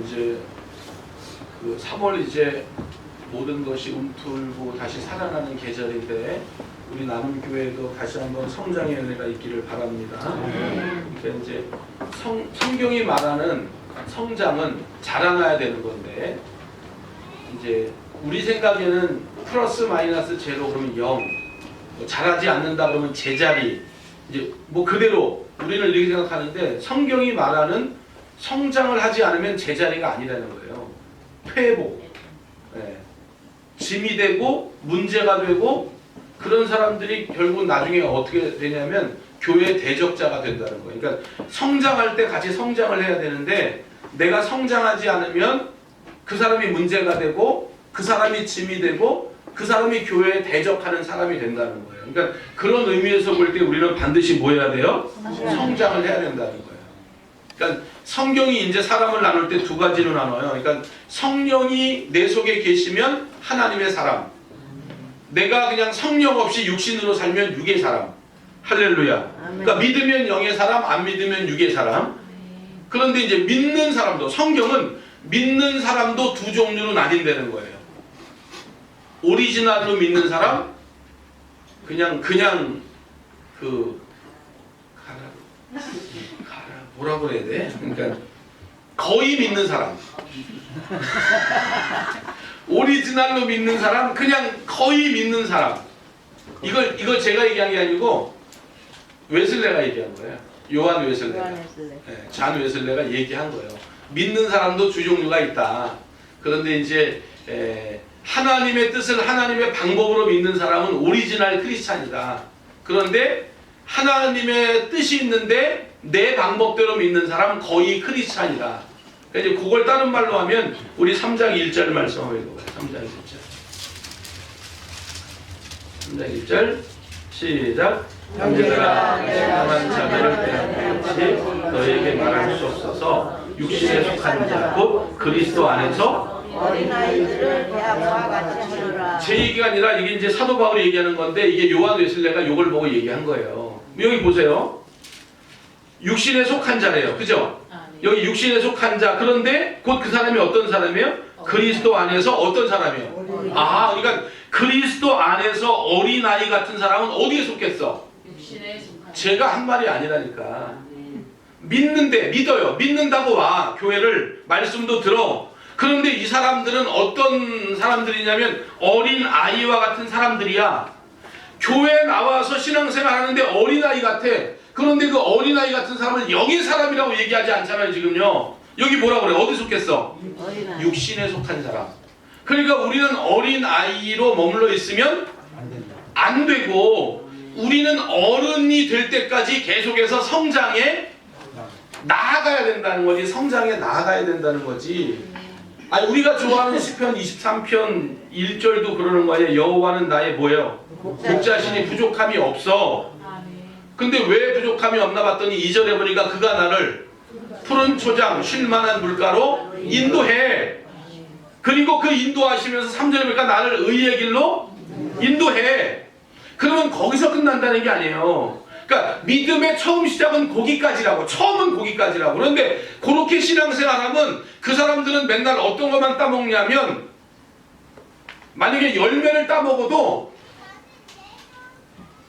이제 그 3월 이제 모든 것이 움틀고 다시 살아나는 계절인데 우리 나눔교회도 다시 한번 성장의 은혜가 있기를 바랍니다. 그러니까 이제 성경이 말하는 성장은 자라나야 되는 건데 이제 우리 생각에는 플러스 마이너스 제로 그러면 0, 뭐 자라지 않는다 그러면 제자리, 이제 뭐 그대로 우리는 이렇게 생각하는데 성경이 말하는 성장을 하지 않으면 제자리가 아니라는 거예요. 회복, 짐이 되고 문제가 되고 그런 사람들이 결국 나중에 어떻게 되냐면 교회 대적자가 된다는 거예요. 그러니까 성장할 때 같이 성장을 해야 되는데 내가 성장하지 않으면 그 사람이 문제가 되고 그 사람이 짐이 되고 그 사람이 교회에 대적하는 사람이 된다는 거예요. 그러니까 그런 의미에서 볼 때 우리는 반드시 뭐 해야 돼요? 성장을 해야 된다는 거예요. 그러니까 성경이 이제 사람을 나눌 때 두 가지로 나눠요. 그러니까 성령이 내 속에 계시면 하나님의 사람, 내가 그냥 성령 없이 육신으로 살면 육의 사람. 할렐루야. 그러니까 믿으면 영의 사람, 안 믿으면 육의 사람. 그런데 이제 믿는 사람도, 성경은 믿는 사람도 두 종류로 나뉜다는 거예요. 오리지널로 믿는 사람, 그냥 그 뭐라고 그래야 돼? 그러니까 거의 믿는 사람. 오리지널로 믿는 사람, 그냥 거의 믿는 사람. 이걸 제가 얘기한 게 아니고 웨슬레가 얘기한 거예요. 요한 웨슬레가. 잔 웨슬레가 얘기한 거예요. 믿는 사람도 두 종류가 있다. 그런데 이제 하나님의 뜻을 하나님의 방법으로 믿는 사람은 오리지널 크리스찬이다. 그런데 하나님의 뜻이 있는데 내 방법대로 믿는 사람은 거의 크리스찬이다. 그러니까 이제 그걸 다른 말로 하면 우리 3장 1절 말씀 한번 읽어봐요. 3장 1절 시작. 형제들아 행함한 자들을 대하듯이 너에게 말할 수 없어서 육신에 속한 자 곧 그리스도 안에서 어린아이들을 대하와 같이 하노라. 제 얘기가 아니라 이게 이제 사도 바울이 얘기하는 건데 이게 요한 웨슬레가 이걸 보고 얘기한 거예요. 여기 보세요. 육신에 속한 자래요. 그죠? 여기 육신에 속한 자. 그런데 곧 그 사람이 어떤 사람이에요? 그리스도 안에서 어떤 사람이에요? 아, 그러니까 그리스도 안에서 어린아이 같은 사람은 어디에 속했어? 육신에 속한 제가 한 말이 아니라니까. 믿는데, 믿어요. 믿는다고 와. 교회를, 말씀도 들어. 그런데 이 사람들은 어떤 사람들이냐면 어린아이와 같은 사람들이야. 교회에 나와서 신앙생활 하는데 어린아이 같아. 그런데 그 어린아이 같은 사람은 영의 사람이라고 얘기하지 않잖아요, 지금요. 여기 뭐라 그래? 어디 속했어? 육신에 속한 사람. 그러니까 우리는 어린아이로 머물러 있으면 안 되고 우리는 어른이 될 때까지 계속해서 성장에 나아가야 된다는 거지. 성장에 나아가야 된다는 거지. 아니, 우리가 좋아하는 시편 23편 1절도 그러는 거 아니에요. 여호와는 나의 뭐예요? 목자시니 부족함이 없어. 근데 왜 부족함이 없나 봤더니 2절에 보니까 그가 나를 푸른 초장 쉴만한 물가로 인도해. 그리고 그 인도하시면서 3절에 보니까 나를 의의 길로 인도해. 그러면 거기서 끝난다는 게 아니에요. 그러니까 믿음의 처음 시작은 거기까지라고. 처음은 거기까지라고. 그런데 그렇게 신앙생활하면 그 사람들은 맨날 어떤 것만 따먹냐면 만약에 열매를 따먹어도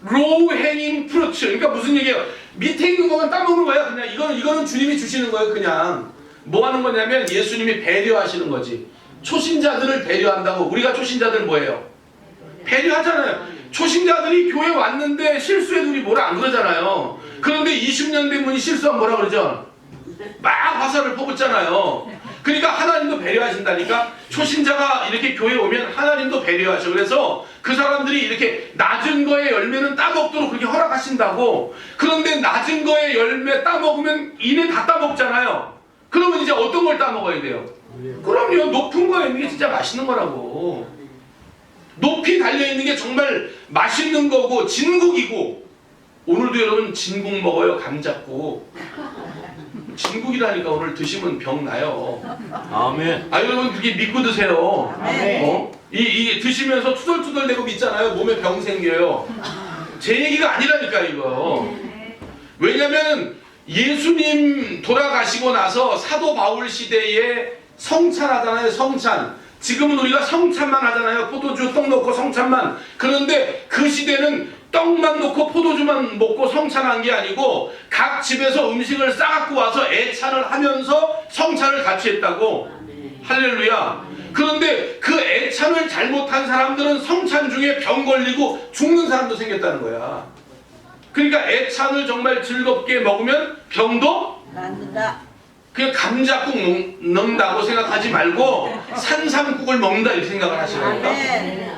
로우 행잉 프루츠. 그러니까 무슨 얘기예요? 밑에 있는 것만 따먹는 거야. 그냥 이거는 주님이 주시는 거예요. 그냥 뭐 하는 거냐면 예수님이 배려하시는 거지. 초신자들을 배려한다고. 우리가 초신자들 뭐예요? 배려하잖아요. 초신자들이 교회 왔는데 실수해도 우리 뭐라 안 그러잖아요. 그런데 20년 된 분이 실수하면 뭐라 그러죠? 막 화살을 퍼붓잖아요. 그러니까 하나님도 배려하신다니까. 초신자가 이렇게 교회 오면 하나님도 배려하셔. 그래서 그 사람들이 이렇게 낮은 거에 열매는 따먹도록 그렇게 허락하신다고. 그런데 낮은 거에 열매 따먹으면 이내 다 따먹잖아요. 그러면 이제 어떤 걸 따먹어야 돼요? 그럼요, 높은 거에 있는 게 진짜 맛있는 거라고. 높이 달려있는 게 정말 맛있는 거고 진국이고. 오늘도 여러분 진국 먹어요. 감잡고. 진국이라니까. 오늘 드시면 병 나요. 아멘. 아, 여러분 그게 믿고 드세요. 아멘. 이 드시면서 투덜투덜대고 믿잖아요. 몸에 병 생겨요. 제 얘기가 아니라니까 이거. 왜냐면 예수님 돌아가시고 나서 사도 바울 시대에 성찬하잖아요. 성찬. 지금은 우리가 성찬만 하잖아요. 포도주 떡 넣고 성찬만. 그런데 그 시대는 떡만 넣고 포도주만 먹고 성찬한 게 아니고 각 집에서 음식을 싸갖고 와서 애찬을 하면서 성찬을 같이 했다고. 할렐루야. 그런데 그 애찬을 잘못한 사람들은 성찬 중에 병 걸리고 죽는 사람도 생겼다는 거야. 그러니까 애찬을 정말 즐겁게 먹으면 병도 만든다. 그냥 감자국 넣는다고 생각하지 말고 산삼국을 먹는다 이렇게 생각을 하시라니까. 아멘.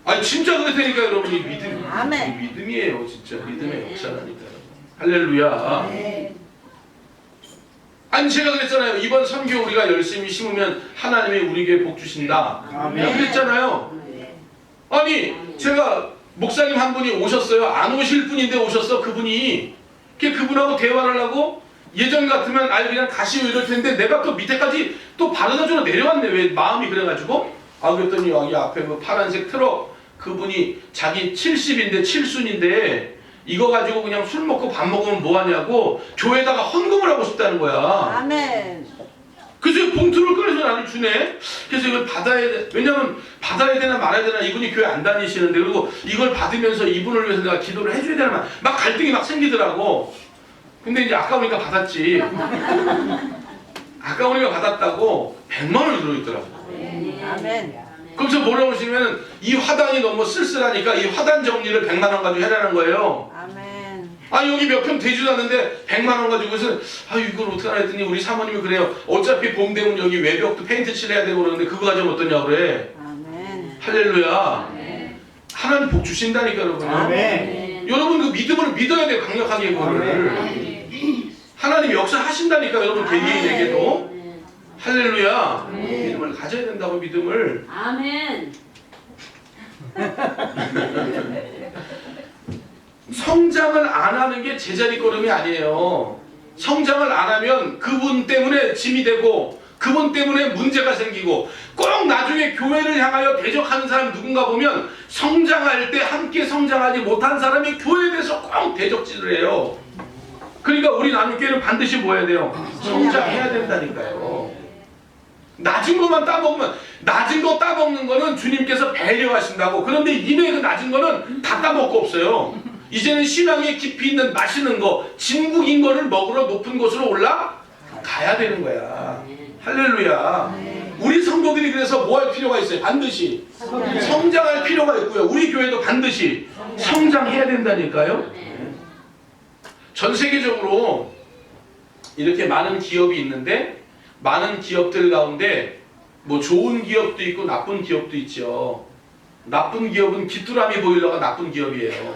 아니 진짜 그렇다니까 여러분이 믿음. 아멘. 믿음이에요 진짜. 믿음의 역사라니까요. 할렐루야. 아니 제가 그랬잖아요. 이번 선교 우리가 열심히 심으면 하나님이 우리에게 복 주신다. 아멘. 그랬잖아요. 아니 제가 목사님 한 분이 오셨어요. 안 오실 분인데 오셨어. 그분이. 그분하고 대화를 하고 예전 같으면 아예 그냥 가시오 이럴 텐데 내가 또 밑에까지 또 바르다 주러 내려왔네. 왜 마음이 그래가지고. 그랬더니 여기 앞에 그 파란색 트럭 그분이 자기 70인데 7순인데 이거 가지고 그냥 술 먹고 밥 먹으면 뭐하냐고 교회에다가 헌금을 하고 싶다는 거야. 아멘. 그래서 봉투를 꺼내서 나를 주네. 그래서 이걸 받아야 돼. 왜냐면 받아야 되나 말아야 되나 이분이 교회 안 다니시는데 그리고 이걸 받으면서 이분을 위해서 내가 기도를 해줘야 되나 막 갈등이 막 생기더라고. 근데 이제 아까우니까 받았지. 아까우니까 받았다고 100만 원이 들어있더라고. 아멘. 그래서 뭐라고 하시면 이 화단이 너무 쓸쓸하니까 이 화단 정리를 100만 원 가지고 해라는 거예요. 아멘. 여기 몇 평 되지도 않는데 100만 원 가지고 해서 이걸 어떻게 하나 했더니 우리 사모님이 그래요. 어차피 봄 되면 여기 외벽도 페인트 칠해야 되고 그러는데 그거 가지고 어떠냐고 그래. 아멘. 할렐루야. 아멘. 하나님 복 주신다니까 여러분. 아멘. 여러분 그 믿음을 믿어야 돼요. 강력하게 그거를. 하나님이 역사하신다니까 여러분 개개인에게도. 할렐루야. 믿음을 가져야 된다고 믿음을. 아멘. 성장을 안 하는 게 제자리 걸음이 아니에요. 성장을 안 하면 그분 때문에 짐이 되고 그분 때문에 문제가 생기고 꼭 나중에 교회를 향하여 대적하는 사람 누군가 보면 성장할 때 함께 성장하지 못한 사람이 교회에 대해서 꼭 대적질을 해요. 그러니까 우리 나눔교회는 반드시 뭐 해야 돼요? 성장해야 된다니까요. 낮은 것만 따먹으면 낮은 거 따먹는 거는 주님께서 배려하신다고. 그런데 이미 그 낮은 거는 다 따먹고 없어요. 이제는 신앙에 깊이 있는 맛있는 거 진국인 거를 먹으러 높은 곳으로 올라가야 되는 거야. 할렐루야. 우리 성도들이 그래서 뭐 할 필요가 있어요? 반드시 성장할 필요가 있고요. 우리 교회도 반드시 성장해야 된다니까요. 전 세계적으로 이렇게 많은 기업이 있는데 많은 기업들 가운데 뭐 좋은 기업도 있고 나쁜 기업도 있죠. 나쁜 기업은 귀뚜라미 보일러가 나쁜 기업이에요.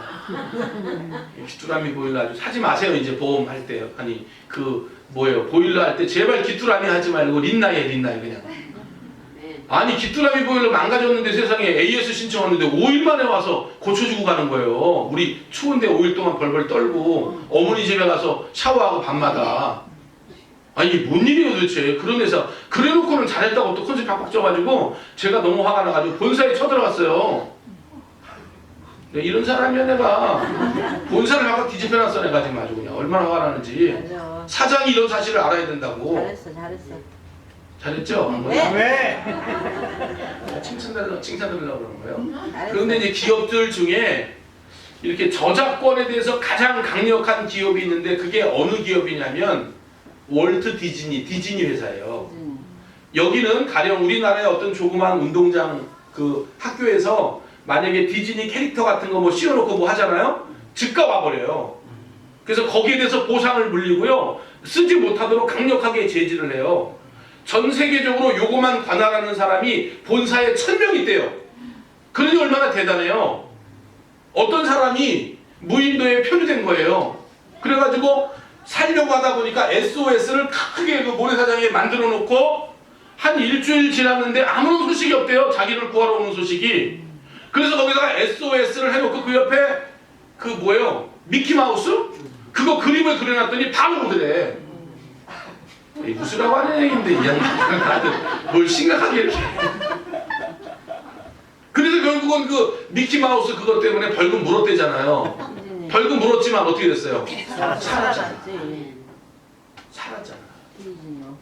귀뚜라미 보일러 아주 사지 마세요. 이제 보험할 때요. 아니 그 뭐예요? 보일러 할 때 제발 귀뚜라미 하지 말고 린나이에 린나이 그냥. 아니 귀뚜라미 보일러 망가졌는데 세상에 AS 신청했는데 5일 만에 와서 고쳐주고 가는 거예요. 우리 추운데 5일 동안 벌벌 떨고 어머니 집에 가서 샤워하고 밤마다. 아니 이게 뭔 일이에요 도대체. 그런 회사 그래놓고는 잘했다고 또 컨셉 팍팍 쪄가지고 제가 너무 화가 나가지고 본사에 쳐들어갔어요. 이런 사람이야 내가. 본사를 막 뒤집혀놨어 내가 지금 아주 그냥. 얼마나 화가 나는지. 맞아. 사장이 이런 사실을 알아야 된다고. 잘했어, 잘했어. 잘했죠? 네. 칭찬드리려고 그러는 거예요. 잘했어. 그런데 이제 기업들 중에 이렇게 저작권에 대해서 가장 강력한 기업이 있는데 그게 어느 기업이냐면 월트 디즈니 회사예요. 여기는 가령 우리나라의 어떤 조그만 운동장 그 학교에서 만약에 디즈니 캐릭터 같은 거 뭐 씌워놓고 뭐 하잖아요. 즉각 와버려요. 그래서 거기에 대해서 보상을 물리고요. 쓰지 못하도록 강력하게 제지를 해요. 전 세계적으로 요거만 관할하는 사람이 본사에 1000명 있대요. 그러니 얼마나 대단해요. 어떤 사람이 무인도에 표류된 거예요. 그래가지고 살려고 하다 보니까 SOS를 크게 그 모래사장에 만들어 놓고 한 일주일 지났는데 아무런 소식이 없대요. 자기를 구하러 오는 소식이. 그래서 거기다가 SOS를 해놓고 그 옆에 그 뭐예요? 미키마우스? 그거 그림을 그려놨더니 바로 오더래. 웃으라고 하는 얘기인데 이 양반들 다들 뭘 심각하게 이렇게. 그래서 결국은 그 미키마우스 그것 때문에 벌금 물었대잖아요. 벌금 물었지만 어떻게 됐어요? 살아났지. 사라졌잖아. 그러지요.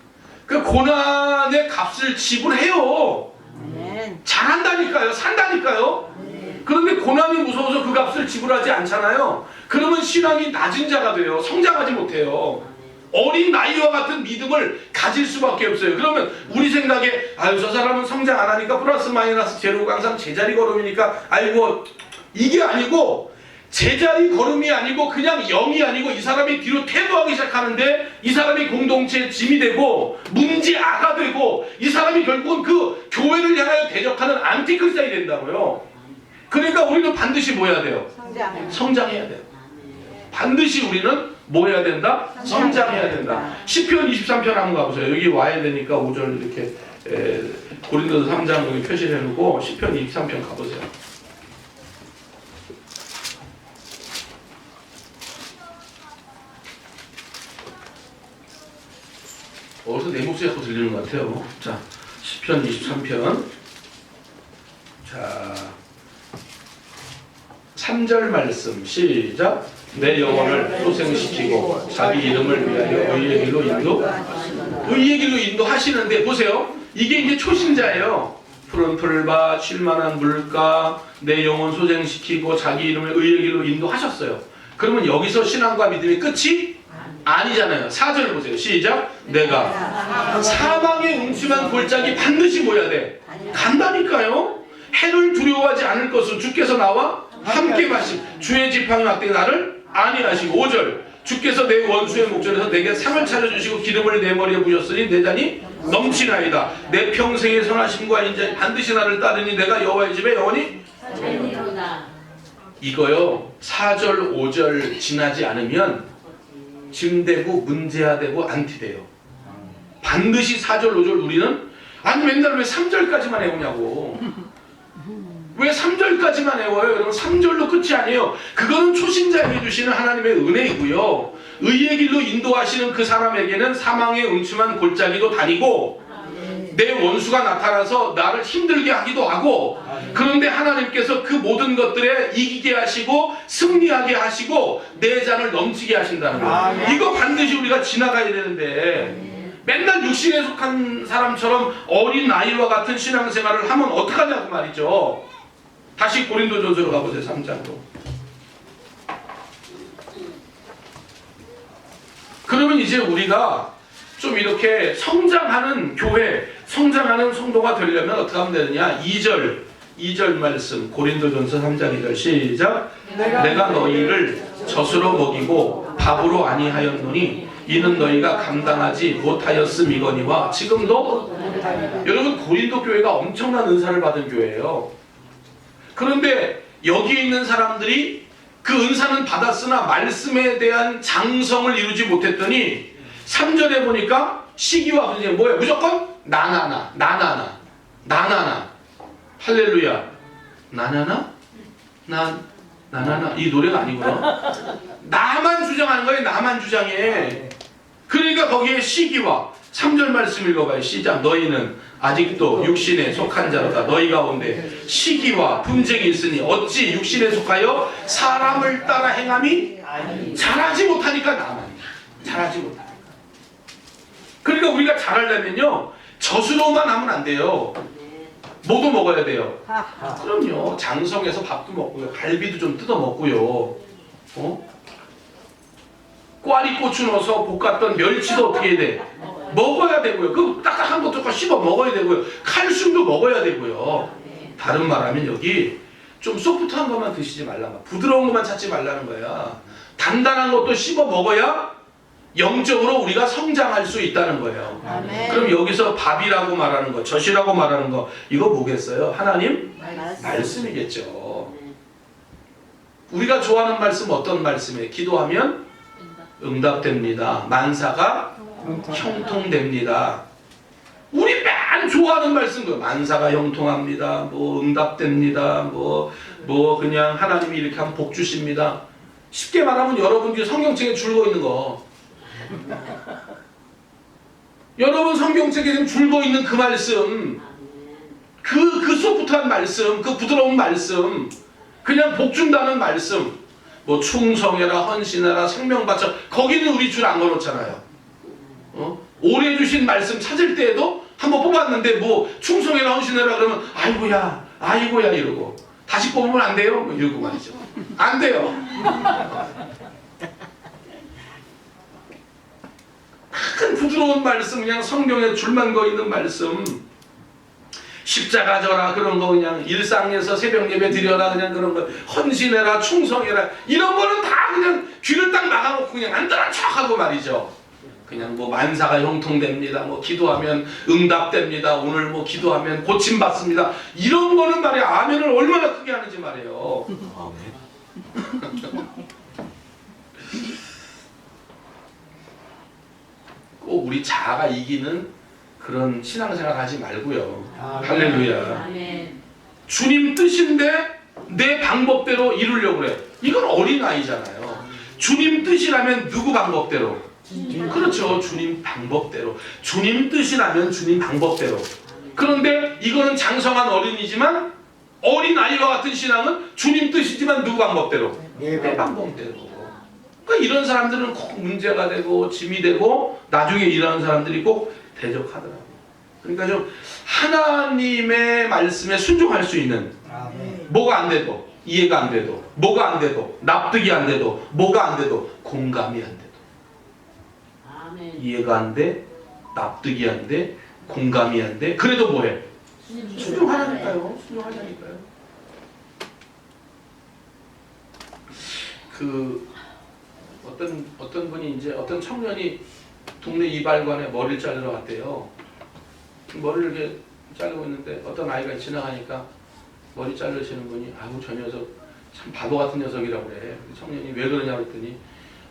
그 고난의 값을 지불해요. 아멘. 잘한다니까요. 산다니까요. 그런데 고난이 무서워서 그 값을 지불하지 않잖아요. 그러면 신앙이 낮은 자가 돼요. 성장하지 못해요. 어린 나이와 같은 믿음을 가질 수밖에 없어요. 그러면 우리 생각에 아유 저 사람은 성장 안 하니까 플러스 마이너스 제로 항상 제자리 걸음이니까 아이고 이게 아니고 제자리 걸음이 아니고 그냥 0이 아니고 이 사람이 뒤로 퇴보하기 시작하는데 이 사람이 공동체의 짐이 되고 문제아가 되고 이 사람이 결국은 그 교회를 향하여 대적하는 안티크리스탄이 된다고요. 그러니까 우리는 반드시 뭐 해야 돼요? 성장해야 돼요. 반드시 우리는 뭐 해야 된다? 성장해야 된다. 시편 23편 한번 가보세요. 여기 와야 되니까 5절 이렇게 고린도서 3장 여기 표시를 해놓고 시편 23편 가보세요. 어디서 내 목소리 자꾸 들리는 것 같아요. 자, 시편 23편. 자, 3절 말씀 시작. 내 영혼을 소생시키고 자기 이름을 위하여 의의 길로 의의 길로 인도하시는데 보세요. 이게 이제 초신자예요. 푸른 풀과 쉴만한 물가 내 영혼 소생시키고 자기 이름을 의의 길로 인도하셨어요. 그러면 여기서 신앙과 믿음의 끝이 아니잖아요. 4절 보세요. 시작. 내가 사망의 음침한 골짜기 반드시 뭐야 돼? 간다니까요. 해를 두려워하지 않을 것은 주께서 나와 함께 마시 주의 지팡이 막대 나를 아니하시고 5절 주께서 내 원수의 목전에서 내게 상을 차려주시고 기름을 내 머리에 부으셨으니 내 잔이 넘치나이다. 내 평생의 선하심과 인자 반드시 나를 따르니 내가 여호와의 집에 영원히 이거요. 4절 5절 지나지 않으면 짐되고 문제화되고 안티돼요. 반드시 4절 5절 우리는 아니 맨날 왜 3절까지만 해오냐고. 왜 3절까지만 외워요? 여러분 3절로 끝이 아니에요. 그거는 초신자에게 주시는 하나님의 은혜이고요. 의의 길로 인도하시는 그 사람에게는 사망의 음침한 골짜기도 다니고 내 원수가 나타나서 나를 힘들게 하기도 하고 그런데 하나님께서 그 모든 것들에 이기게 하시고 승리하게 하시고 내 잔을 넘치게 하신다는 거예요. 이거 반드시 우리가 지나가야 되는데 맨날 육신에 속한 사람처럼 어린 아이와 같은 신앙생활을 하면 어떡하냐고 말이죠. 다시 고린도전서로 가보세요. 3장으로. 그러면 이제 우리가 좀 이렇게 성장하는 교회, 성장하는 성도가 되려면 어떻게 하면 되느냐? 2절 말씀 고린도전서 3장 2절 시작. 내가 너희를 젖으로 먹이고 밥으로 아니하였노니 이는 너희가 감당하지 못하였음이거니와 지금도 여러분 고린도 교회가 엄청난 은사를 받은 교회예요. 그런데 여기에 있는 사람들이 그 은사는 받았으나 말씀에 대한 장성을 이루지 못했더니 3절에 보니까 시기와 분쟁 뭐예요? 무조건 나나나 할렐루야 나나나 이 노래가 아니구나. 나만 주장하는 거예요. 나만 주장해. 그러니까 거기에 시기와 3절 말씀 읽어봐요. 시작. 너희는 아직도 육신에 속한 자로다. 너희 가운데 시기와 분쟁이 있으니 어찌 육신에 속하여 사람을 따라 행함이 잘하지 못하니까 나만 잘하지 못하니까. 그러니까 우리가 잘하려면요 젖으로만 하면 안 돼요. 뭐도 먹어야 돼요. 그럼요. 장성해서 밥도 먹고요. 갈비도 좀 뜯어 먹고요. 꽈리 고추 넣어서 볶았던 멸치도 어떻게 해야 돼? 먹어야 되고요. 그 딱딱한 것도 씹어 먹어야 되고요. 칼슘도 먹어야 되고요. 다른 말하면 여기 좀 소프트한 것만 드시지 말란 거야. 부드러운 것만 찾지 말라는 거야. 단단한 것도 씹어 먹어야 영적으로 우리가 성장할 수 있다는 거예요. 아멘. 그럼 여기서 밥이라고 말하는 거, 젖이라고 말하는 거 이거 뭐겠어요? 하나님 말씀이겠죠. 우리가 좋아하는 말씀 어떤 말씀이에요? 기도하면 응답됩니다. 만사가 형통됩니다. 우리 맨 좋아하는 말씀 그 만사가 형통합니다. 뭐 응답됩니다. 뭐 그냥 하나님이 이렇게 하면 복 주십니다. 쉽게 말하면 여러분들이 성경책에 줄고 있는 거. 여러분 성경책에 지금 줄고 있는 그 말씀, 그 소프트한 말씀, 그 부드러운 말씀, 그냥 복 준다는 말씀, 뭐 충성해라, 헌신해라, 생명 바쳐 거기는 우리 줄 안 걸었잖아요. 오래 주신 말씀 찾을 때에도 한번 뽑았는데 뭐 충성해라 헌신해라 그러면 아이고야 이러고 다시 뽑으면 안 돼요? 뭐 이러고 말이죠. 안 돼요. 큰 부드러운 말씀, 그냥 성경에 줄만 거 있는 말씀, 십자가 져라 그런 거, 그냥 일상에서 새벽 예배 드려라 그냥 그런 거, 헌신해라 충성해라 이런 거는 다 그냥 귀를 딱 막아놓고 그냥 안 들은 척하고 말이죠. 그냥 뭐 만사가 형통됩니다, 뭐 기도하면 응답됩니다, 오늘 뭐 기도하면 고침받습니다, 이런 거는 말이야 아멘을 얼마나 크게 하는지 말이에요. 꼭 우리 자아가 이기는 그런 신앙생활 하지 말고요. 할렐루야. 아멘. 주님 뜻인데 내 방법대로 이루려고 그래. 이건 어린아이잖아요. 주님 뜻이라면 누구 방법대로? 그렇죠. 주님 방법대로. 주님 뜻이라면 주님 방법대로. 그런데 이거는 장성한 어린이지만 어린아이와 같은 신앙은 주님 뜻이지만 누구 방법대로? 내 방법대로. 그러니까 이런 사람들은 꼭 문제가 되고 짐이 되고 나중에 이런 사람들이 꼭 대적하더라고요. 그러니까 좀 하나님의 말씀에 순종할 수 있는, 뭐가 안 돼도 이해가 안 돼도, 뭐가 안 돼도 납득이 안 돼도, 뭐가 안 돼도 공감이 안 돼도, 아멘. 이해가 안 돼, 납득이 안 돼, 공감이 안 돼, 그래도 뭐해? 순종하라니까요. 순종하자니까요. 어떤 분이 이제 어떤 청년이 동네 이발관에 머리를 자르러 갔대요. 머리를 이렇게 자르고 있는데 어떤 아이가 지나가니까 머리 자르시는 분이 아이고 저 녀석 참 바보 같은 녀석이라고 그래. 청년이 왜 그러냐고 했더니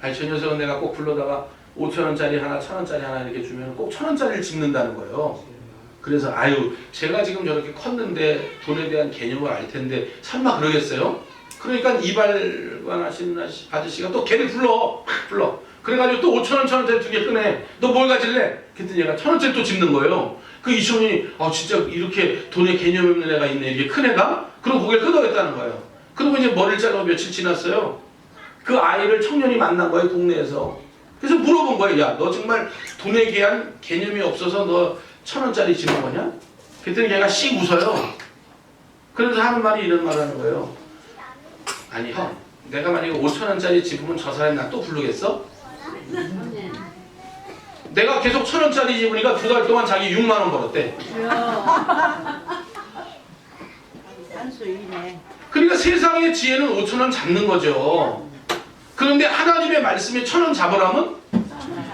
아니 저 녀석은 내가 꼭 불러다가 5,000원짜리 하나 1,000원짜리 하나 이렇게 주면 꼭 1,000원짜리를 집는다는 거예요. 그래서 아유 제가 지금 저렇게 컸는데 돈에 대한 개념을 알 텐데 설마 그러겠어요? 그러니까 이발관 하시는 아저씨가 또 걔를 불러. 그래가지고 또 5,000원 1,000원짜리 2개 꺼내. 너 뭘 가질래? 그랬더니 얘가 1,000원짜리 또 집는 거예요. 그 이청년이 진짜 이렇게 돈에 개념 없는 애가 있네, 이게 큰 애가? 그리고 고개를 끄덕였다는 거예요. 그리고 이제 머리를 자르고 며칠 지났어요. 그 아이를 청년이 만난 거예요, 동네에서. 그래서 물어본 거예요. 야, 너 정말 돈에 대한 개념이 없어서 너 1,000원짜리 집은 거냐? 그랬더니 걔가 씩 웃어요. 그래서 하는 말이 이런 말 하는 거예요. 아니 형, 내가 만약에 5,000원짜리 집으면 저 사람이 나 또 부르겠어? 아멘. 내가 계속 1,000원짜리 집으니까 2달 동안 자기 6만 원 벌었대. 산수이네. 그러니까 세상의 지혜는 5,000원 잡는 거죠. 그런데 하나님의 말씀에 1,000원 잡으라면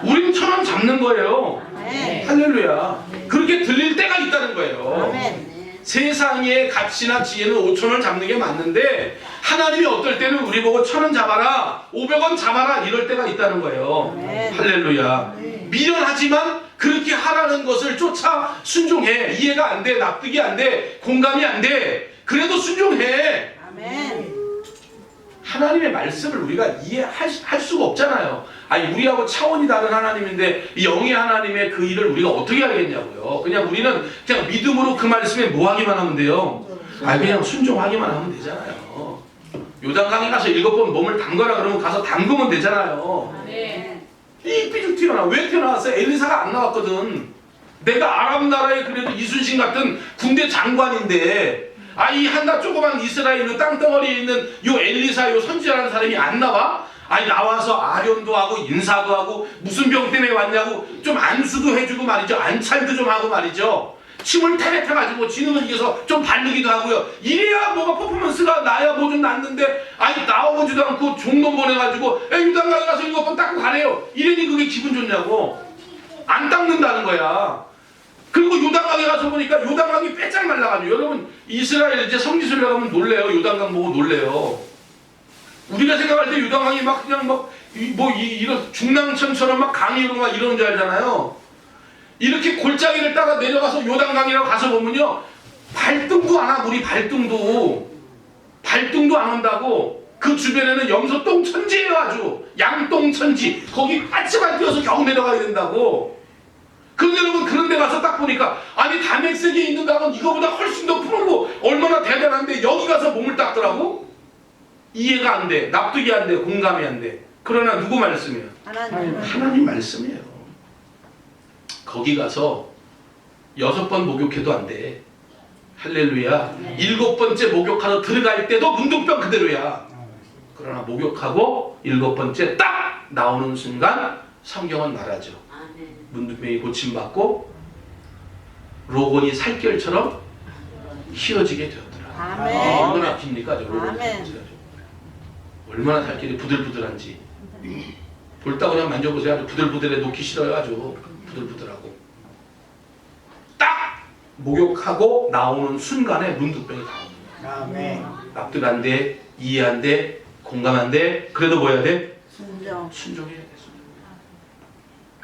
우린 1,000원 잡는 거예요. 아멘. 할렐루야. 그렇게 들릴 때가 있다는 거예요. 아멘. 세상의 값이나 지혜는 5,000원 잡는 게 맞는데 하나님이 어떨 때는 우리 보고 1,000원 잡아라, 500원 잡아라 이럴 때가 있다는 거예요. 아멘. 할렐루야. 미련하지만 그렇게 하라는 것을 쫓아 순종해. 이해가 안 돼, 납득이 안 돼, 공감이 안 돼. 그래도 순종해. 아멘. 하나님의 말씀을 우리가 이해할 수가 없잖아요. 아니 우리하고 차원이 다른 하나님인데 이 영의 하나님의 그 일을 우리가 어떻게 알겠냐고요. 그냥 우리는 그냥 믿음으로 그 말씀에 뭐 하기만 하면 돼요. 그냥 순종하기만 하면 되잖아요. 요단강에 가서 7번 몸을 담거라 그러면 가서 담그면 되잖아요. 아멘. 이 삐죽 튀어나와. 왜 튀어나왔어요? 엘리사가 안 나왔거든. 내가 아랍 나라에 그래도 이순신 같은 군대 장관인데 이 한나 조그만 이스라엘 땅덩어리에 있는 요 엘리사 요 선지자라는 사람이 안 나와? 나와서 아련도 하고 인사도 하고 무슨 병 때문에 왔냐고 좀 안수도 해주고 말이죠. 안찰도 좀 하고 말이죠. 침을 태뱉어가지고 진흙을 이겨서 좀 바르기도 하고요. 이래야 뭐가 퍼포먼스가 나야 뭐 좀 낫는데 나와보지도 않고 종론 보내가지고 유단강에 가서 7번 닦고 가래요. 이러니 그게 기분 좋냐고. 안 닦는다는 거야. 그리고 요단강에 가서 보니까 요단강이 빼짝 말라가지고 여러분 이스라엘 이제 성지순례 가면 놀래요. 요단강 보고 놀래요. 우리가 생각할 때 요단강이 막 그냥 이런 중랑천처럼 막 강이 막 이러는 줄 알잖아요. 이렇게 골짜기를 따라 내려가서 요단강이라고 가서 보면요 발등도 안 와. 물이 발등도 안 온다고. 그 주변에는 염소똥 천지예요. 아주 양똥 천지. 거기 빠지만 뛰어서 겨우 내려가야 된다고. 그런데 여러분 그런 데 가서 딱 보니까 담액색에 있는 강은 이거보다 훨씬 더 푸르고 얼마나 대단한데 여기 가서 몸을 닦더라고? 이해가 안 돼. 납득이 안 돼. 공감이 안 돼. 그러나 누구 말씀이에요? 하나님. 하나님 말씀이에요. 거기 가서 6번 목욕해도 안 돼. 할렐루야. 7번째 목욕하러 들어갈 때도 문둥병 그대로야. 그러나 목욕하고 7번째 딱 나오는 순간 성경은 말하죠. 아멘. 문둥병이 고침받고 로건이 살결처럼 휘어지게 되었더라. 아멘. 얼마나 깁니까? 저 로건이 아멘. 살결이. 얼마나 살결이 부들부들한지. 볼따고 그냥 만져보세요. 아주 부들부들해. 놓기 싫어요. 아주 부들부들하고. 딱 목욕하고 나오는 순간에 문둥병이 다 오는 거야. 아멘. 납득한데, 이해한데, 공감한데, 그래도 뭐 해야 돼? 순종. 순종해야 돼.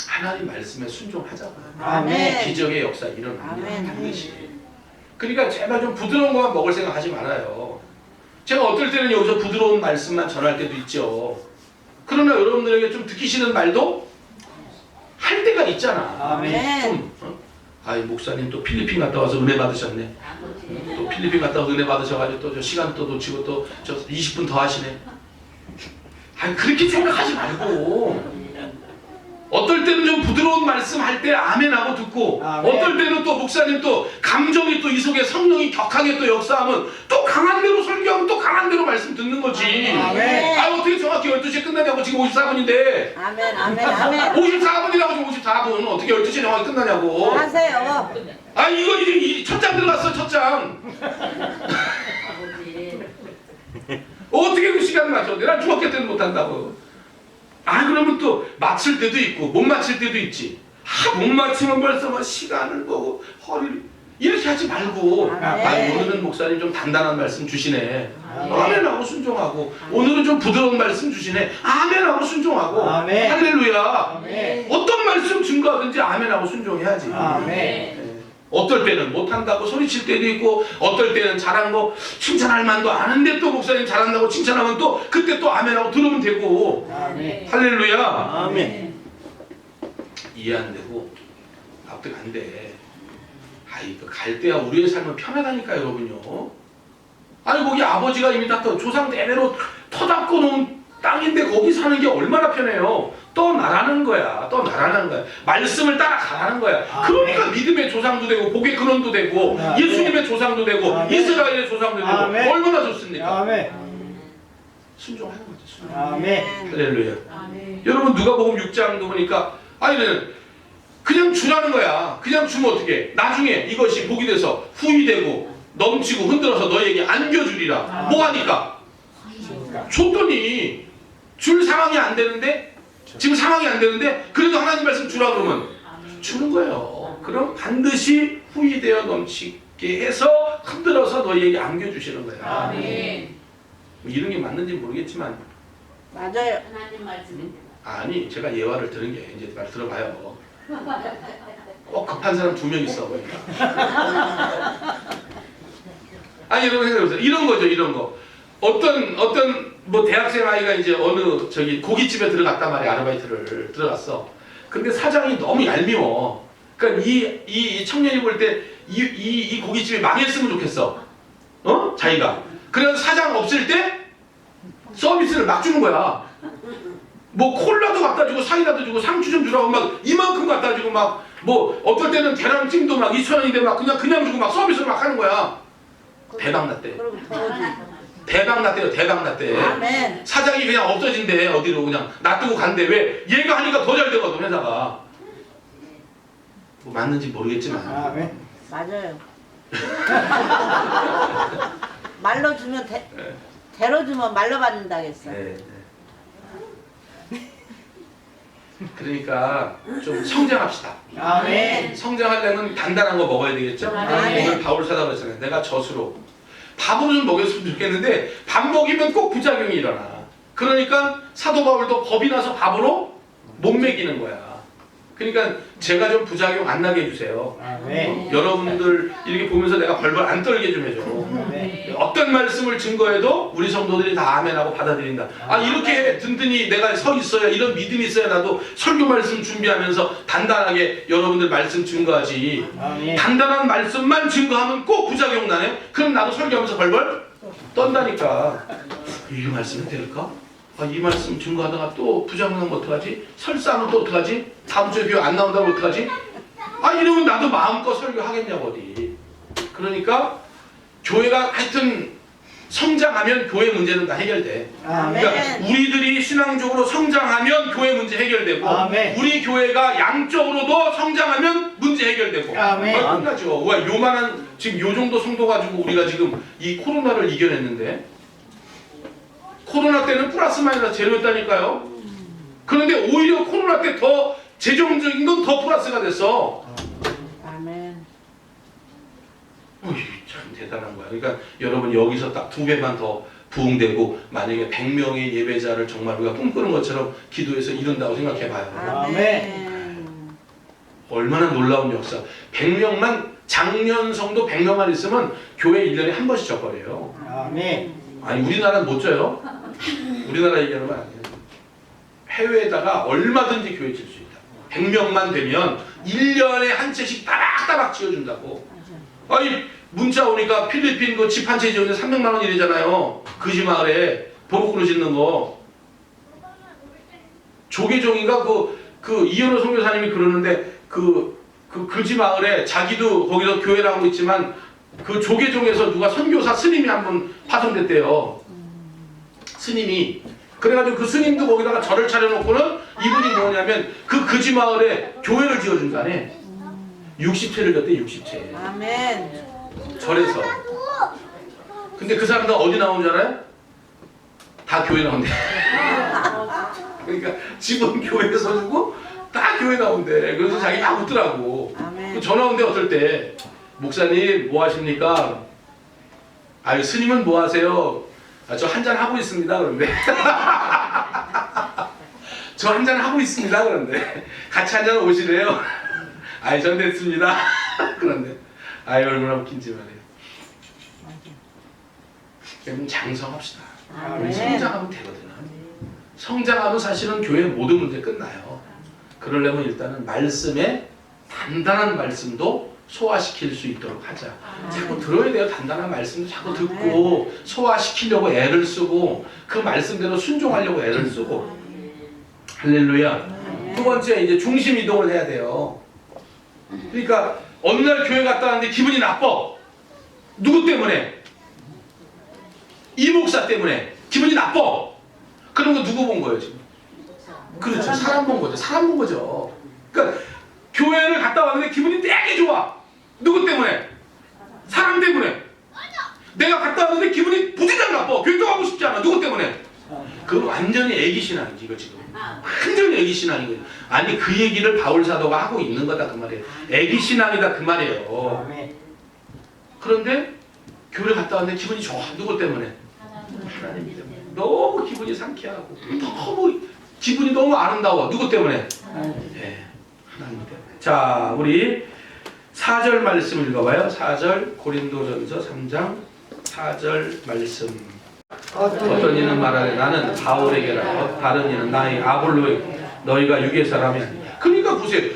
하나님 말씀에 순종하자고. 아멘. 기적의 역사 일어납니다. 아멘. 반드시. 그러니까 제발 좀 부드러운 것만 먹을 생각 하지 말아요. 제가 어떨 때는 여기서 부드러운 말씀만 전할 때도 있죠. 그러나 여러분들에게 좀 듣기 싫은 말도 할 때가 있잖아. 아멘. 좀, 아이 목사님 또 필리핀 갔다 와서 은혜 받으셨네. 또 필리핀 갔다 와서 은혜 받으셔가지고 또 저 시간 또 놓치고 또 저 20분 더 하시네. 아니 그렇게 생각하지 말고 어떨 때는 좀 부드러운 말씀 할 때 아멘하고 듣고 아멘. 어떨 때는 또 목사님 또 감정이 또 이 속에 성령이 격하게 또 역사하면 또 강한 대로 설교하면 또 강한 대로 말씀 듣는 거지. 아멘. 아 어떻게 정확히 12시에 끝나냐고. 지금 54분인데 아멘. 아멘. 아멘. 54분이라고 지금 54분 어떻게 12시에 정확히 끝나냐고. 하세요. 아 이거 이제 첫 장 들어갔어. 첫 장. 아버지. 어떻게 그 시간 맞춰? 내가 중학교 때는 못한다고. 아 그러면 또 맞출 때도 있고 못 맞출 때도 있지. 못 맞추면 벌써 뭐 시간을 보고 허리를 이렇게 하지 말고. 아멘. 오늘은 목사님 좀 단단한 말씀 주시네. 아멘. 아멘하고 순종하고. 오늘은 좀 부드러운 말씀 주시네. 아멘하고 순종하고. 아멘. 할렐루야. 아멘. 어떤 말씀 증거하든지 아멘하고 순종해야지. 아멘. 어떨 때는 못한다고 소리칠 때도 있고 어떨 때는 잘한 거 칭찬할 만도 아는데 또 목사님 잘한다고 칭찬하면 또 그때 또 아멘하고 들으면 되고. 아멘. 할렐루야. 아멘. 이해 안 되고 납득 안 돼. 아이 갈 때야 우리의 삶은 편하다니까 여러분요. 아니 거기 아버지가 이미 다 조상 대대로 터닦고 놓은 땅인데 거기 사는 게 얼마나 편해요. 떠나라는 거야. 떠나라는 거야. 말씀을 따라가라는 거야. 그러니까 믿음의 조상도 되고 복의 근원도 되고 예수님의 조상도 되고 이스라엘의 조상도 되고 얼마나 좋습니까? 아멘. 순종하는 거죠. 순종. 아멘. 할렐루야. 아멘. 여러분 누가복음 6장 보니까 아니는 그냥 주라는 거야. 그냥 주면 어떻게? 나중에 이것이 복이 돼서 후이되고 넘치고 흔들어서 너에게 안겨주리라. 뭐 하니까? 줬더니 줄 상황이 안 되는데 지금 상황이 안 되는데 그래도 하나님 말씀 주라 그러면 주는 거예요. 그럼 반드시 후이되어 넘치게 해서 흔들어서 너희에게 안겨주시는 거예요. 아멘. 뭐 이런 게 맞는지 모르겠지만 맞아요. 하나님 말씀입니다. 아니 제가 예화를 들은 게 이제 말 들어봐요. 꼭 급한 사람 2명 있어 보니까. 아니 여러분 생각해보세요. 이런 거죠. 이런 거. 어떤 뭐 대학생 아이가 이제 어느 저기 고깃집에 들어갔단 말이야. 아르바이트를 들어갔어. 근데 사장이 너무 얄미워. 그러니까 이 청년이 볼 때 이 고깃집이 망했으면 좋겠어. 어? 자기가. 그래서 사장 없을 때 서비스를 막 주는 거야. 뭐 콜라도 갖다 주고 사이다도 주고 상추 좀 주라고 막 이만큼 갖다 주고 막 뭐 어떨 때는 계란찜도 막 2,000원인데 막 그냥 주고 막 서비스를 막 하는 거야. 대박 났대. 그럼 더지. 대박 났대요. 대박 났대. 아멘. 사장이 그냥 없어진대. 어디로 그냥 놔두고 간대. 왜? 얘가 하니까 더 잘 되거든 회사가. 뭐 맞는지 모르겠지만. 아멘. 맞아요. 말로 주면 대로 주면 말로 받는다겠어. 네, 네. 그러니까 좀 성장합시다. 아멘. 성장하려면 단단한 거 먹어야 되겠죠? 아멘. 오늘 바울 사다 그랬잖아요. 내가 젖으로 밥으로 좀 먹였으면 좋겠는데 밥 먹이면 꼭 부작용이 일어나. 그러니까 사도 바울도 겁이 나서 밥으로 못 먹이는 거야. 그러니까 제가 좀 부작용 안 나게 해주세요. 아멘. 여러분들 이렇게 보면서 내가 벌벌 안 떨게 좀 해줘. 아멘. 어떤 말씀을 증거해도 우리 성도들이 다 아멘하고 받아들인다. 아 이렇게 든든히 내가 서 있어야 이런 믿음이 있어야 나도 설교 말씀 준비하면서 단단하게 여러분들 말씀 증거하지. 아멘. 단단한 말씀만 증거하면 꼭 부작용 나네. 그럼 나도 설교하면서 벌벌 떤다니까. 이 말씀이 될까? 아, 이 말씀 증거하다가 또 부작용 나면 어떡하지? 설사하면 또 어떡하지? 다음 주에 교회 안 나온다면 어떡하지? 아 이러면 나도 마음껏 설교하겠냐고 어디. 그러니까 교회가 하여튼 성장하면 교회 문제는 다 해결돼. 그러니까 우리들이 신앙적으로 성장하면 교회 문제 해결되고 아멘. 우리 교회가 양적으로도 성장하면 문제 해결되고 아멘. 끝나죠. 와, 요만한 지금 요 정도 성도 가지고 우리가 지금 이 코로나를 이겨냈는데 코로나 때는 플러스 마이너스 제로였다니까요. 그런데 오히려 코로나 때 더 재정적인 건 더 플러스가 됐어. 아멘. 어이, 참 대단한 거야. 그러니까 여러분 여기서 딱 2배만 더 부흥되고 만약에 100명의 예배자를 정말 우리가 꿈꾸는 것처럼 기도해서 이룬다고 생각해봐요. 아멘. 얼마나 놀라운 역사. 100명만 작년 성도 100명만 있으면 교회 1년에 한 번씩 져버려요. 아멘. 아니 우리나라는 못 져요. 우리나라 얘기하는 건 아니에요. 해외에다가 얼마든지 교회 질 수 있다. 100명만 되면 1년에 한 채씩 따박따박 지어준다고. 아니 문자 오니까 필리핀 그 집 한 채 지었는데 300만 원이래잖아요. 그지마을에 보복으로 짓는 거. 조계종인가 그 이현호 선교사님이 그러는데 그지마을에 자기도 거기서 교회를 하고 있지만 그 조계종에서 누가 선교사 스님이 한 분 파송됐대요. 스님이. 그래가지고 그 스님도 거기다가 절을 차려놓고는 이분이 뭐냐면 그지마을에 교회를 지어준다네. 60채를 줬대. 60채. 아멘. 절에서. 근데 그 사람들 어디 나온 줄 알아요? 다 교회 나온대. 그러니까 집은 교회에서 주고 다 교회 나온대. 그래서 자기 다 웃더라고. 아멘. 전화 온대 어떨 때. 목사님 뭐 하십니까? 아유 스님은 뭐 하세요? 아, 저 한잔 하고 있습니다. 그런데 저 한잔 하고 있습니다. 그런데 같이 한잔 오시래요. 아이 전 됐습니다. 그런데 아이 얼마나 웃긴지 말이에요. 여러분 장성합시다. 우리 성장하면 되거든요. 성장하면 사실은 교회 모든 문제 끝나요. 그러려면 일단은 말씀에 단단한 말씀도 소화시킬 수 있도록 하자. 자꾸 들어야 돼요. 단단한 말씀도 자꾸 듣고 소화시키려고 애를 쓰고 그 말씀대로 순종하려고 애를 쓰고. 할렐루야. 두 번째 이제 중심 이동을 해야 돼요. 그러니까 어느 날 교회 갔다 왔는데 기분이 나빠. 누구 때문에? 이 목사 때문에 기분이 나빠. 그런 거 누구 본 거예요 지금? 그렇죠. 사람 본 거죠. 사람 본 거죠. 그러니까 교회를 갔다 왔는데 기분이 되게 좋아. 누구 때문에? 사람 때문에. 내가 갔다 왔는데 기분이 부지장 나빠. 교회 또 가고 싶지 않아. 누구 때문에? 그건 완전히 애기신앙이지 이거 지금. 완전히 애기신앙인 거예요. 아니 그 얘기를 바울 사도가 하고 있는 거다 그 말이에요. 애기신앙이다 그 말이에요. 그런데 교회 갔다 왔는데 기분이 좋아. 누구 때문에? 하나님 때문에. 너무 기분이 상쾌하고 너무 기분이 너무 아름다워. 누구 때문에? 네, 하나님 때문에. 자 우리 4절 말씀 읽어봐요. 4절 고린도전서 3장 4절 말씀. 어떤 이는 말하되 나는 바울에게라 다른 이는 나의 아볼로에게 너희가 육의 사람이 아니야. 그러니까 보세요.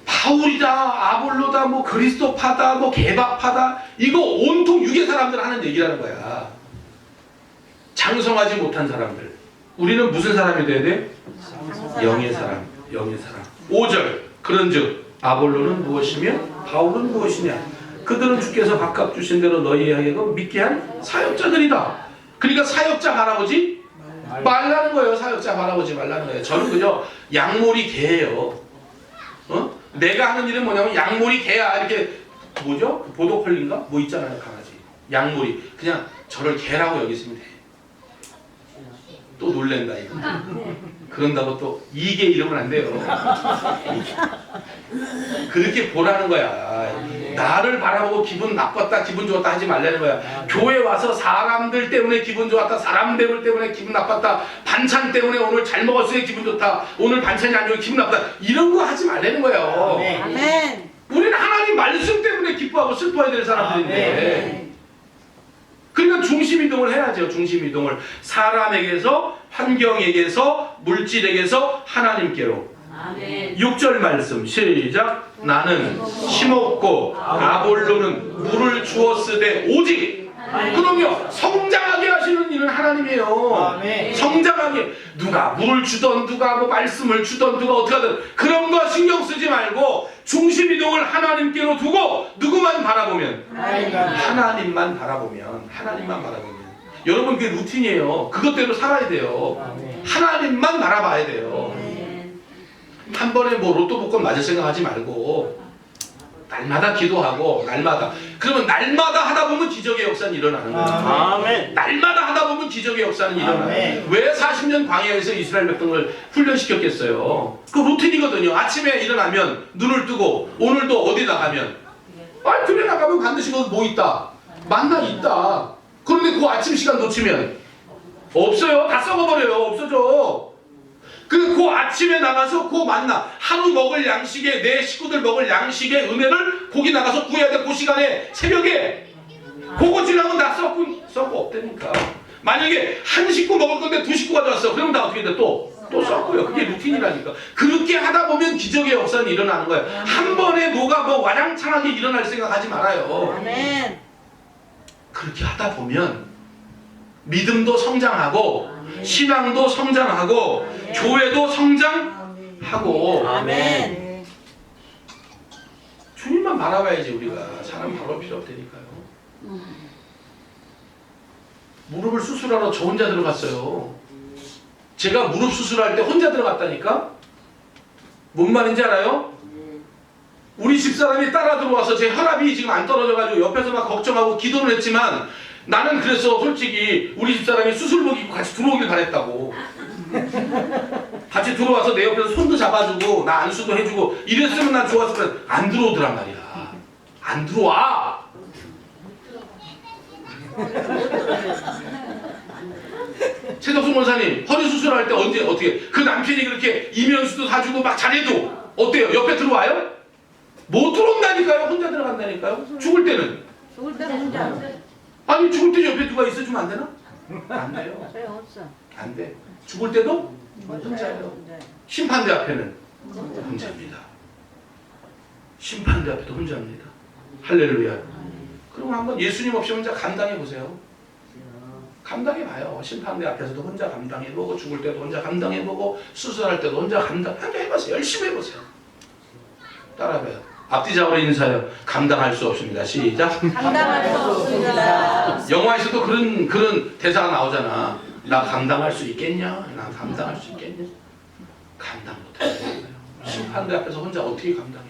바울이다 아볼로다 뭐 그리스도파다 뭐 개박파다 이거 온통 육의 사람들 하는 얘기라는 거야. 장성하지 못한 사람들. 우리는 무슨 사람이 돼야 돼? 영의 사람. 영의 사람. 5절 그런즉 아볼로는 무엇이며 바울은 무엇이냐? 그들은 주께서 각각 주신 대로 너희에게 믿게 한 사역자들이다. 그러니까 사역자 할아버지 말라는 거예요. 사역자 할아버지 말라는 거예요. 저는 그저 양몰이 개예요. 내가 하는 일은 뭐냐면 양몰이 개야. 이렇게 뭐죠? 보도콜린가? 뭐 있잖아요 강아지. 양몰이. 그냥 저를 개라고 여기시면 돼. 또 놀랜다 이거. 그런다고 또 이게 이러면 안 돼요. 그렇게 보라는 거야. 나를 바라보고 기분 나빴다 기분 좋았다 하지 말라는 거야. 교회 와서 사람들 때문에 기분 좋았다 사람들 때문에 기분 나빴다 반찬 때문에 오늘 잘 먹었으니 기분 좋다 오늘 반찬이 안 좋으니 기분 나빴다 이런 거 하지 말라는 거예요. 아멘. 우리는 하나님 말씀 때문에 기뻐하고 슬퍼해야 될 사람들인데 그러니까 중심 이동을 해야죠. 중심 이동을 사람에게서 환경에게서 물질에게서 하나님께로. 아멘. 6절 말씀 시작. 나는 심었고 아볼로는 물을 주었으되 오직 그럼요. 성장하게 하시는 일은 하나님이에요. 아멘. 성장하게 누가 물을 주던 누가 뭐 말씀을 주던 누가 어떻게 하든 그런 거 신경 쓰지 말고 중심 이동을 하나님께로 두고 누구만 바라보면 하나님만 바라보면 여러분 그게 루틴이에요. 그것대로 살아야 돼요. 아멘. 하나님만 바라봐야 돼요. 한 번에 뭐 로또 복권 맞을 생각하지 말고 날마다 기도하고 날마다 그러면 날마다 하다 보면 기적의 역사는 일어나는 거예요. 아멘. 날마다 하다 보면 기적의 역사는 일어나요. 아멘. 왜 40년 광야에서 이스라엘 백성을 훈련시켰겠어요? 그 루틴이거든요. 아침에 일어나면 눈을 뜨고 오늘도 어디 나가면 교회 나가면 반드시 거기 뭐 있다. 만나 있다. 그런데 그 아침 시간 놓치면 없어요. 다 썩어버려요. 없어져. 그 아침에 나가서 그 만나 하루 먹을 양식에 내 식구들 먹을 양식의 은혜를 거기 나가서 구해야 돼. 그 시간에 새벽에 그거 지나면 다 썩고 없다니까. 만약에 한 식구 먹을 건데 두 식구 가져왔어. 그러면 다 어떻게 돼? 또 썩고요. 그게 루틴이라니까. 그렇게 하다 보면 기적의 역사는 일어나는 거예요. 한 번에 뭐가 뭐 와장창하게 일어날 생각하지 말아요. 아멘. 그렇게 하다 보면 믿음도 성장하고 신앙도 성장하고 교회도 성장하고 아멘. 주님만 바라봐야지. 우리가 사람 바라볼 필요 없다니까요. 무릎을 수술하러 저 혼자 들어갔어요. 제가 무릎 수술할 때 혼자 들어갔다니까. 뭔 말인지 알아요? 우리 집사람이 따라 들어와서 제 혈압이 지금 안 떨어져가지고 옆에서 막 걱정하고 기도를 했지만 나는 그래서 솔직히 우리 집사람이 수술복 입고 같이 들어오길 바랬다고. 같이 들어와서 내 옆에서 손도 잡아주고 나 안수도 해주고 이랬으면 난 좋았을 텐데 안 들어오더란 말이야. 안 들어와. 최덕수 목사님 허리 수술할 때 언제 어떻게 그 남편이 그렇게 이면수도 사주고 막 잘해도 어때요? 옆에 들어와요? 못 들어온다니까요. 혼자 들어간다니까요. 죽을 때는 죽을 때는 혼자. 아니 죽을 때 옆에 누가 있어주면 안 되나? 안 돼요. 소용없어. 안 돼. 죽을 때도 혼자예요. 심판대 앞에는 혼자입니다. 심판대 앞에도 혼자입니다. 할렐루야. 그럼 한번 예수님 없이 혼자 감당해 보세요. 감당해 봐요. 심판대 앞에서도 혼자 감당해 보고 죽을 때도 혼자 감당해 보고 수술할 때도 혼자 해보세요. 열심히 해보세요. 따라해봐요. 앞뒤 잡으러 인사해요. 감당할 수 없습니다. 시작. 감당할 수 없습니다. 영화에서도 그런 대사가 나오잖아. 나 감당할 수 있겠냐? 나 감당할 수 있겠냐? 감당 못하는 거예요. 심판대 앞에서 혼자 어떻게 감당해?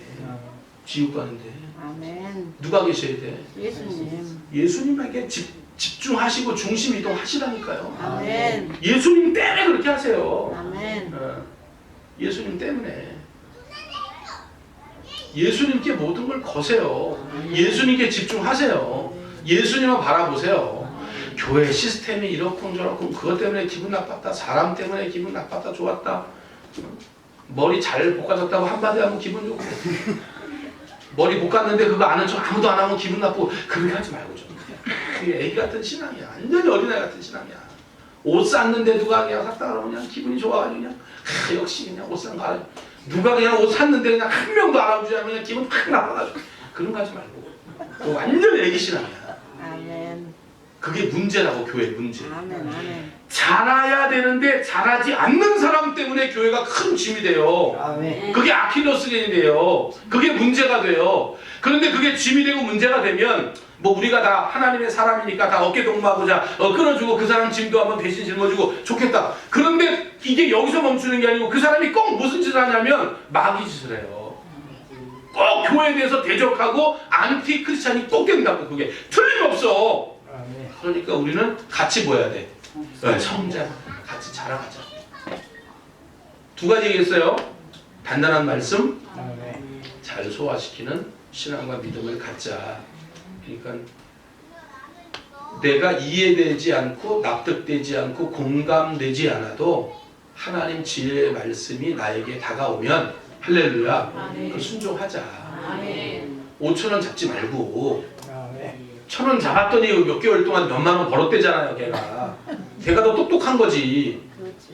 지옥 가는데. 아멘. 누가 계셔야 돼? 예수님. 예수님에게 집중하시고 중심 이동하시라니까요. 아멘. 예수님 때문에 그렇게 하세요. 아멘. 예수님 때문에. 예수님께 모든 걸 거세요. 예수님께 집중하세요. 예수님을 바라보세요. 교회 시스템이 이렇고 저렇고 그것 때문에 기분 나빴다. 사람 때문에 기분 나빴다. 좋았다. 머리 잘 볶아졌다고 한마디 하면 기분 좋고 머리 볶았는데 그거 아는 척 아무도 안 하면 기분 나쁘고 그렇게 하지 말고 좀. 그게 애기 같은 신앙이야. 완전히 어린아이 같은 신앙이야. 옷 샀는데 누가 그냥 샀다 그러면 그냥 기분이 좋아가지고 그냥 역시 그냥 옷 산 거 알아. 누가 그냥 옷 샀는데 그냥 한 명도 알아보지 않으면 그냥 기분 확 나빠가지고 그런 거 하지 말고. 그거 완전히 애기 신앙이야. 아멘. 그게 문제라고. 교회 문제. 아멘. 아멘. 잘해야 되는데 잘하지 않는 사람 때문에 교회가 큰 짐이 돼요. 아멘. 그게 아킬레스腱이 돼요. 그게 문제가 돼요. 그런데 그게 짐이 되고 문제가 되면 뭐 우리가 다 하나님의 사람이니까 다 어깨 동무하고자 끌어주고 그 사람 짐도 한번 대신 짊어지고 좋겠다. 그런데 이게 여기서 멈추는 게 아니고 그 사람이 꼭 무슨 짓을 하냐면 마귀 짓을 해요. 꼭 교회에 대해서 대적하고 안티 크리스찬이 꼭 된다고. 그게 틀림없어. 아멘. 그러니까 우리는 같이 뭐 해야 돼? 성장, 같이 자라가자. 두 가지 얘기했어요. 단단한 말씀, 아멘. 잘 소화시키는 신앙과 믿음을 갖자. 그러니까 내가 이해되지 않고 납득되지 않고 공감되지 않아도 하나님 지혜의 말씀이 나에게 다가오면 할렐루야. 그 순종하자. 5,000원 잡지 말고 아멘. 1,000원 잡았더니 몇 개월 동안 몇만 원 벌었대잖아요. 걔가 더 똑똑한 거지.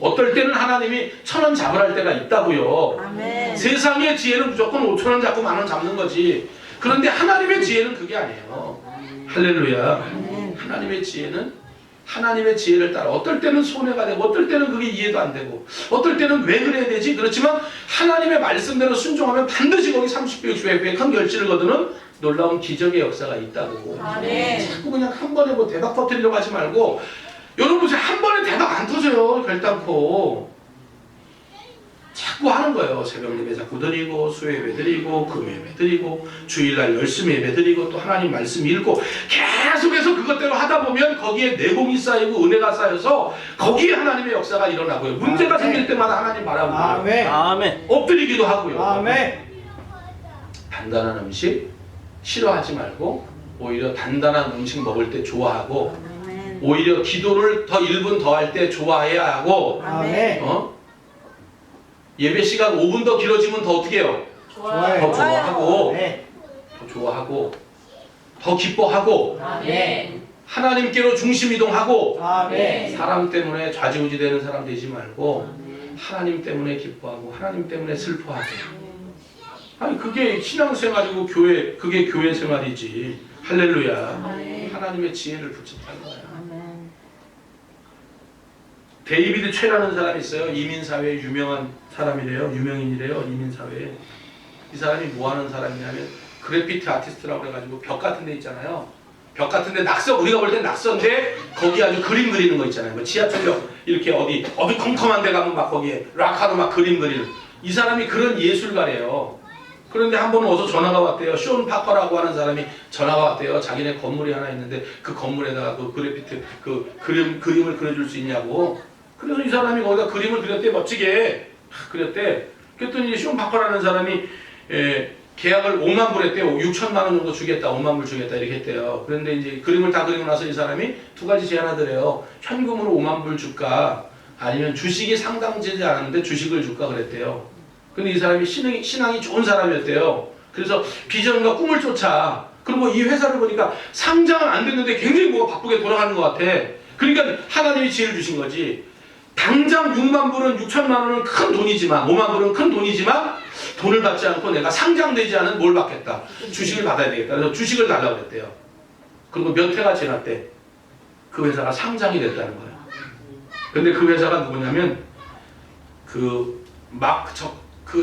어떨 때는 하나님이 1,000원 잡으랄 때가 있다고요. 아멘. 세상의 지혜는 무조건 5,000원 잡고 10,000원 잡는 거지. 그런데 하나님의 지혜는 그게 아니에요. 할렐루야. 하나님의 지혜는 하나님의 지혜를 따라 어떨 때는 손해가 되고 어떨 때는 그게 이해도 안 되고 어떨 때는 왜 그래야 되지? 그렇지만 하나님의 말씀대로 순종하면 반드시 거기 30배, 60배 큰 결실을 거두는 놀라운 기적의 역사가 있다고. 자꾸 그냥 한 번에 뭐 대박 터뜨리려고 하지 말고 여러분 보세요. 한 번에 대박 안 터져요. 결단코. 자꾸 하는 거예요. 새벽 예배 자꾸 드리고 수요 예배 드리고 금요 예배 드리고 주일날 열심히 예배 드리고 또 하나님 말씀 읽고 계속해서 그것대로 하다 보면 거기에 내공이 쌓이고 은혜가 쌓여서 거기에 하나님의 역사가 일어나고요. 문제가 생길 때마다 하나님 바라보고요. 아멘. 아멘. 엎드리기도 하고요. 아멘. 단단한 음식 싫어하지 말고 오히려 단단한 음식 먹을 때 좋아하고 아멘. 오히려 기도를 더 1분 더 할 때 좋아해야 하고 아멘. 예배 시간 5분 더 길어지면 더 어떻게 해요? 좋아요. 더 좋아하고 네. 더 좋아하고 더 기뻐하고 아멘. 하나님께로 중심 이동하고 아멘. 사람 때문에 좌지우지 되는 사람 되지 말고 아멘. 하나님 때문에 기뻐하고 하나님 때문에 슬퍼하고 아니 그게 신앙생활이고 교회 그게 교회 생활이지. 할렐루야. 아멘. 하나님의 지혜를 붙였다는 거야. 아멘. 데이비드 최라는 사람이 있어요. 이민사회에 유명한 사람이래요. 유명인이래요. 이민사회에. 이 사람이 뭐 하는 사람이냐면 그래피티 아티스트라고 그래가지고 벽 같은 데 있잖아요. 벽 같은 데 낙서, 우리가 볼 땐 낙서인데 거기 아주 그림 그리는 거 있잖아요. 뭐 지하철역 이렇게 어디 컴컴한 데 가면 막 거기에 락하로 막 그림 그리는 이 사람이 그런 예술가래요. 그런데 한 번은 어서 전화가 왔대요. 쇼 파커라고 하는 사람이 전화가 왔대요. 자기네 건물이 하나 있는데 그 건물에다가 그 그래피티 그 그림을 그려줄 수 있냐고. 그래서 이 사람이 거기다 그림을 그렸대. 멋지게 그렸대. 그랬더니 이제 쇼 파커라는 사람이 계약을 5만 불 했대요. 6천만 원 정도 주겠다. 5만 불 주겠다. 이렇게 했대요. 그런데 이제 그림을 다 그리고 나서 이 사람이 두 가지 제안하더래요. 현금으로 5만 불 줄까? 아니면 주식이 상당되지 않았는데 주식을 줄까? 그랬대요. 근데 이 사람이 신앙이 좋은 사람이었대요. 그래서 비전과 꿈을 쫓아. 그리고 이 회사를 보니까 상장은 안 됐는데 굉장히 뭐가 바쁘게 돌아가는 것 같아. 그러니까 하나님이 지혜를 주신 거지. 당장 6만 불은 6천만 원은 큰 돈이지만 5만 불은 큰 돈이지만 돈을 받지 않고 내가 상장되지 않은 뭘 받겠다. 주식을 받아야 되겠다. 그래서 주식을 달라고 그랬대요. 그리고 몇 해가 지났대. 그 회사가 상장이 됐다는 거예요. 근데 그 회사가 누구냐면 그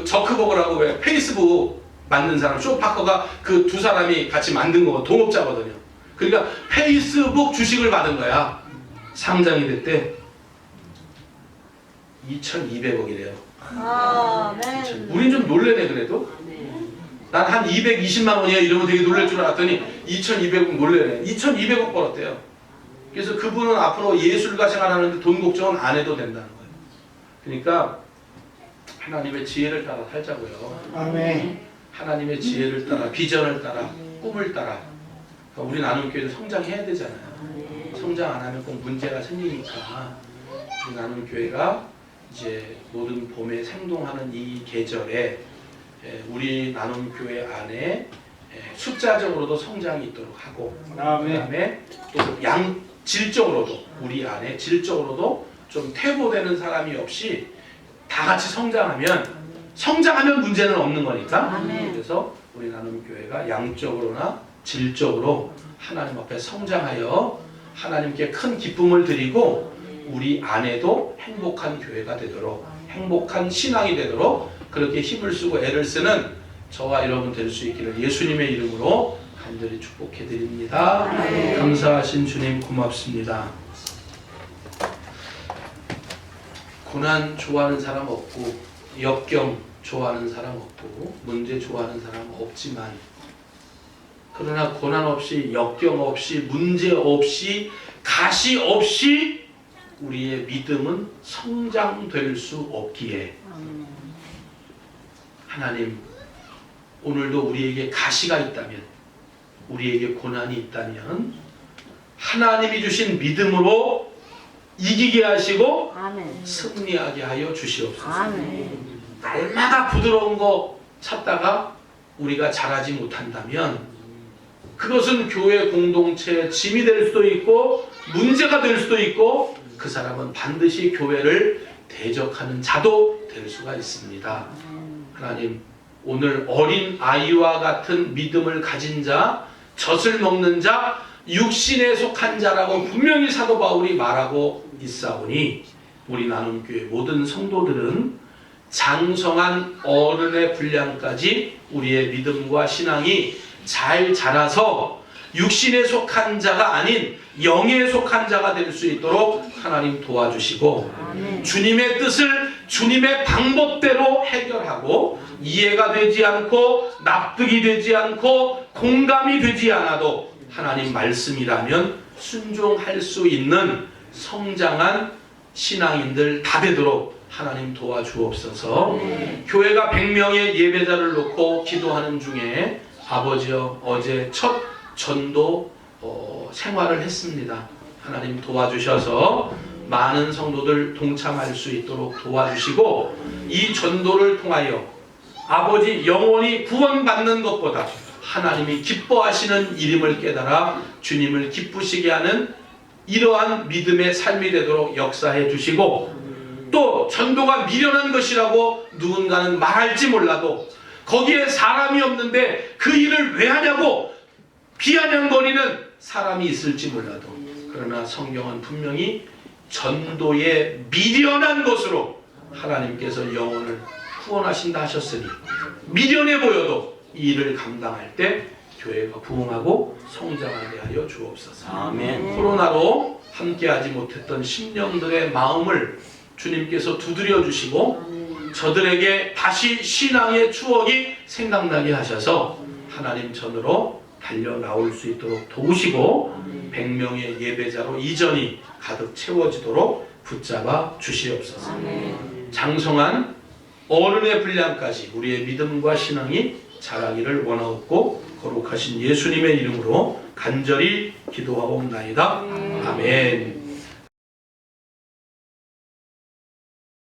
저크버그라고 왜 페이스북 만든 사람 쇼 파커가 그 두 사람이 같이 만든 거고 동업자거든요. 그러니까 페이스북 주식을 받은 거야. 상장이 됐대. 2,200억이래요. 아멘. 우린 좀 놀래네 그래도. 난 한 220만 원이야 이러면 되게 놀랄 줄 알았더니 2,200억 놀래네. 2,200억 벌었대요. 그래서 그분은 앞으로 예술가 생활하는데 돈 걱정은 안 해도 된다는 거예요. 그러니까 하나님의 지혜를 따라 살자고요. 아멘. 하나님의 지혜를 따라 비전을 따라 꿈을 따라. 그러니까 우리 나눔교회도 성장해야 되잖아요. 성장 안 하면 꼭 문제가 생기니까 우리 나눔교회가 이제 모든 봄에 생동하는 이 계절에 우리 나눔교회 안에 숫자적으로도 성장이 있도록 하고 그다음에 또 질적으로도 우리 안에 질적으로도 좀 퇴보되는 사람이 없이 다 같이 성장하면 문제는 없는 거니까. 아멘. 그래서 우리 나눔교회가 양적으로나 질적으로 하나님 앞에 성장하여 하나님께 큰 기쁨을 드리고 우리 안에도 행복한 교회가 되도록 행복한 신앙이 되도록 그렇게 힘을 쓰고 애를 쓰는 저와 여러분 될 수 있기를 예수님의 이름으로 간절히 축복해 드립니다. 감사하신 주님 고맙습니다. 고난 좋아하는 사람 없고 역경 좋아하는 사람 없고 문제 좋아하는 사람 없지만 그러나 고난 없이 역경 없이 문제 없이 가시 없이 우리의 믿음은 성장될 수 없기에 하나님 오늘도 우리에게 가시가 있다면 우리에게 고난이 있다면 하나님이 주신 믿음으로 이기게 하시고 아멘. 승리하게 하여 주시옵소서. 아멘. 날마다 부드러운 거 찾다가 우리가 잘하지 못한다면 그것은 교회 공동체의 짐이 될 수도 있고 문제가 될 수도 있고 그 사람은 반드시 교회를 대적하는 자도 될 수가 있습니다. 하나님 오늘 어린 아이와 같은 믿음을 가진 자, 젖을 먹는 자, 육신에 속한 자라고 분명히 사도 바울이 말하고 있사오니 우리 나눔교회 모든 성도들은 장성한 어른의 분량까지 우리의 믿음과 신앙이 잘 자라서 육신에 속한 자가 아닌 영에 속한 자가 될 수 있도록 하나님 도와주시고 아멘. 주님의 뜻을 주님의 방법대로 해결하고 이해가 되지 않고 납득이 되지 않고 공감이 되지 않아도 하나님 말씀이라면 순종할 수 있는 성장한 신앙인들 다 되도록 하나님 도와주옵소서. 교회가 100명의 예배자를 놓고 기도하는 중에 아버지여 어제 첫 전도 생활을 했습니다. 하나님 도와주셔서 많은 성도들 동참할 수 있도록 도와주시고 이 전도를 통하여 아버지 영혼이 구원받는 것보다 하나님이 기뻐하시는 일임을 깨달아 주님을 기쁘시게 하는 이러한 믿음의 삶이 되도록 역사해 주시고 또 전도가 미련한 것이라고 누군가는 말할지 몰라도 거기에 사람이 없는데 그 일을 왜 하냐고 비아냥거리는 사람이 있을지 몰라도 그러나 성경은 분명히 전도에 미련한 것으로 하나님께서 영혼을 후원하신다 하셨으니 미련해 보여도 이 일을 감당할 때 교회가 부흥하고 성장하게 하여 주옵소서. 아멘. 코로나로 함께하지 못했던 심령들의 마음을 주님께서 두드려 주시고 저들에게 다시 신앙의 추억이 생각나게 하셔서 하나님 전으로 달려 나올 수 있도록 도우시고 100명의 예배자로 이전이 가득 채워지도록 붙잡아 주시옵소서. 장성한 어른의 분량까지 우리의 믿음과 신앙이 자라기를 원하옵고 거룩하신 예수님의 이름으로 간절히 기도하옵나이다. 아멘.